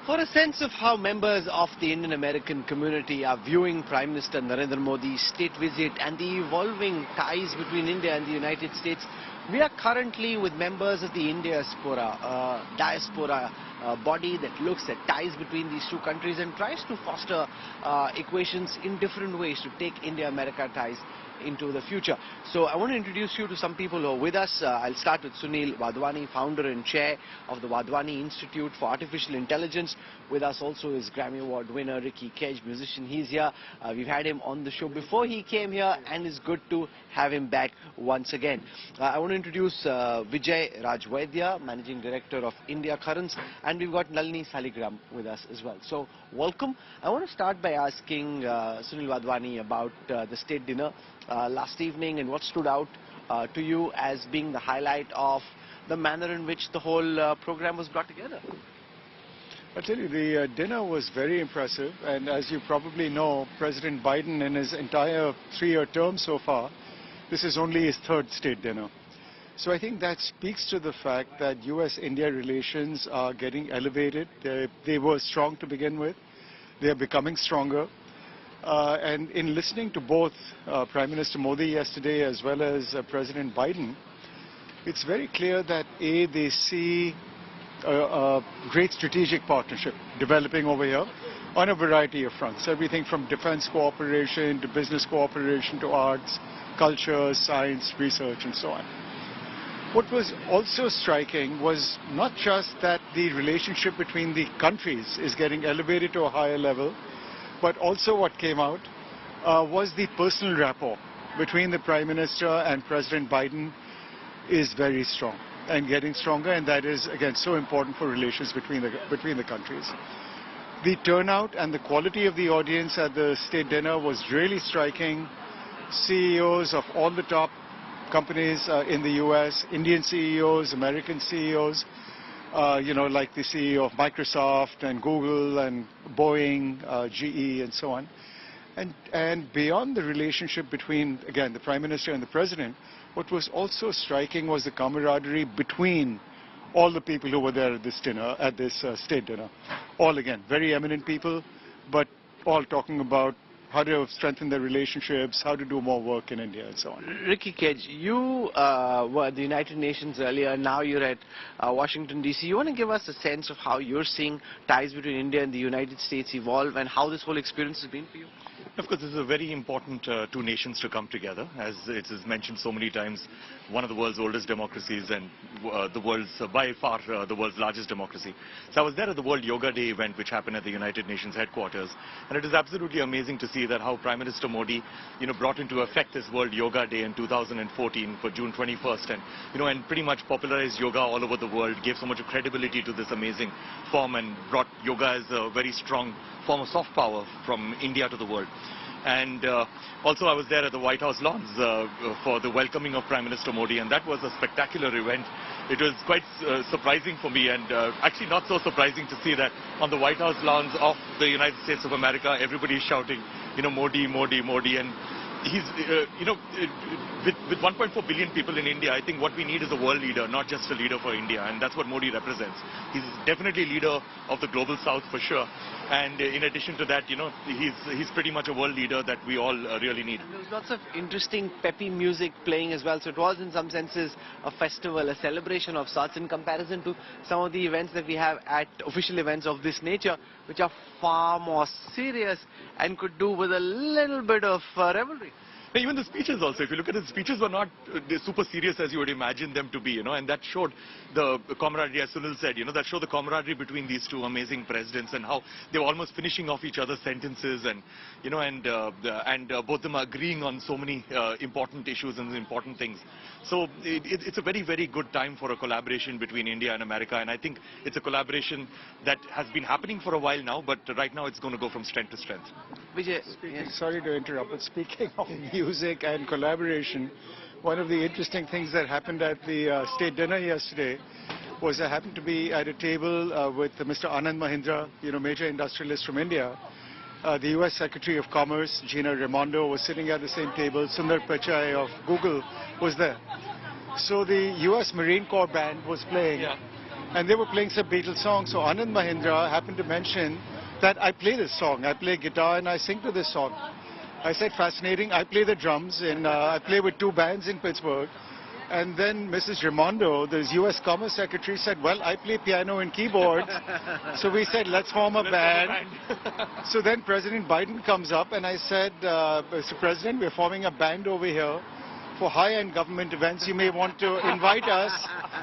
For a sense of how members of the Indian American community are viewing Prime Minister Narendra Modi's state visit and the evolving ties between India and the United States, we are currently with members of the Diaspora body that looks at ties between these two countries and tries to foster equations in different ways to take India-America ties into the future. So I want to introduce you to some people who are with us. I'll start with Sunil Wadhwani, founder and chair of the Wadhwani Institute for Artificial Intelligence. With us also is Grammy Award winner Ricky Kej, musician. He's here. We've had him on the show before he came here, and it's good to have him back once again. I want to introduce Vijay Rajwaidya, managing director of India Currents, and we've got Nalini Saligram with us as well. So welcome. I want to start by asking Sunil Wadhwani about the state dinner last evening and what stood out to you as being the highlight of the manner in which the whole program was brought together. I'll tell you, the dinner was very impressive, and as you probably know, President Biden in his entire 3-year term so far, this is only his third state dinner. So I think that speaks to the fact that US-India relations are getting elevated. They were strong to begin with. They are becoming stronger. And in listening to both Prime Minister Modi yesterday as well as President Biden, it's very clear that they see a great strategic partnership developing over here on a variety of fronts. Everything from defense cooperation to business cooperation to arts, culture, science, research and so on. What was also striking was not just that the relationship between the countries is getting elevated to a higher level, but also what came out was the personal rapport between the Prime Minister and President Biden is very strong and getting stronger, and that is again so important for relations between the countries. The turnout and the quality of the audience at the state dinner was really striking. CEOs of all the top companies in the US, Indian CEOs, American CEOs, like the CEO of Microsoft and Google and Boeing, GE and so on. And beyond the relationship between, again, the Prime Minister and the President, what was also striking was the camaraderie between all the people who were there at this dinner, at this state dinner. All, again, very eminent people, but all talking about how to strengthen their relationships, how to do more work in India and so on. Ricky Kej, you were at the United Nations earlier, now you're at Washington DC. You want to give us a sense of how you're seeing ties between India and the United States evolve and how this whole experience has been for you? Of course, this is a very important two nations to come together. As it is mentioned so many times, one of the world's oldest democracies and the world's, by far, the world's largest democracy. So I was there at the World Yoga Day event, which happened at the United Nations headquarters. And it is absolutely amazing to see that how Prime Minister Modi, brought into effect this World Yoga Day in 2014 for June 21st. And, and pretty much popularized yoga all over the world, gave so much credibility to this amazing form and brought yoga as a very strong form of soft power from India to the world. And also I was there at the White House lawns for the welcoming of Prime Minister Modi, and that was a spectacular event. It was quite surprising for me, and actually not so surprising to see that on the White House lawns of the United States of America, everybody is shouting, Modi, Modi, Modi. And he's, with 1.4 billion people in India, I think what we need is a world leader, not just a leader for India, and that's what Modi represents. He's definitely a leader of the global south for sure, and in addition to that, he's pretty much a world leader that we all really need. There was lots of interesting peppy music playing as well, so it was in some senses a festival, a celebration of sorts in comparison to some of the events that we have at official events of this nature, which are far more serious and could do with a little bit of revelry. Even the speeches also, if you look at it, the speeches were not super serious as you would imagine them to be, and that showed the camaraderie, as Sunil said, that showed the camaraderie between these two amazing presidents and how they were almost finishing off each other's sentences and, both of them are agreeing on so many important issues and important things. So it's a very, very good time for a collaboration between India and America, and I think it's a collaboration that has been happening for a while now, but right now it's going to go from strength to strength. Vijay, sorry to interrupt, but speaking of music and collaboration, one of the interesting things that happened at the state dinner yesterday was I happened to be at a table with Mr. Anand Mahindra, major industrialist from India. The US Secretary of Commerce, Gina Raimondo, was sitting at the same table. Sundar Pichai of Google was there. So the US Marine Corps band was playing. Yeah. and they were playing some Beatles songs. So Anand Mahindra happened to mention that I play this song. I play guitar and I sing to this song. I said, fascinating. I play the drums, and I play with 2 bands in Pittsburgh. And then Mrs. Raimondo, the U.S. Commerce Secretary, said, well, I play piano and keyboards. So we said, let's form a band. So then President Biden comes up, and I said, Mr. President, we're forming a band over here for high-end government events. You may want to invite us.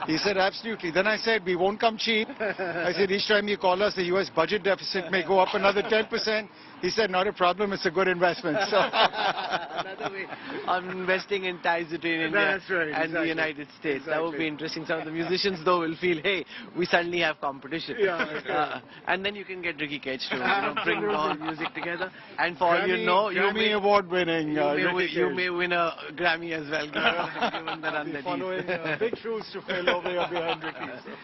He said, absolutely. Then I said, we won't come cheap. I said, each time you call us, the U.S. budget deficit may go up another 10%. He said, not a problem, it's a good investment. So another way of investing in ties between India and the United States. That would be interesting. Some of the musicians, though, will feel, hey, we suddenly have competition. And then you can get Ricky Cage to bring all music together. And for all you know, Grammy award-winning you may win a Grammy as well, given the run that following big shoes to fill over here behind Ricky.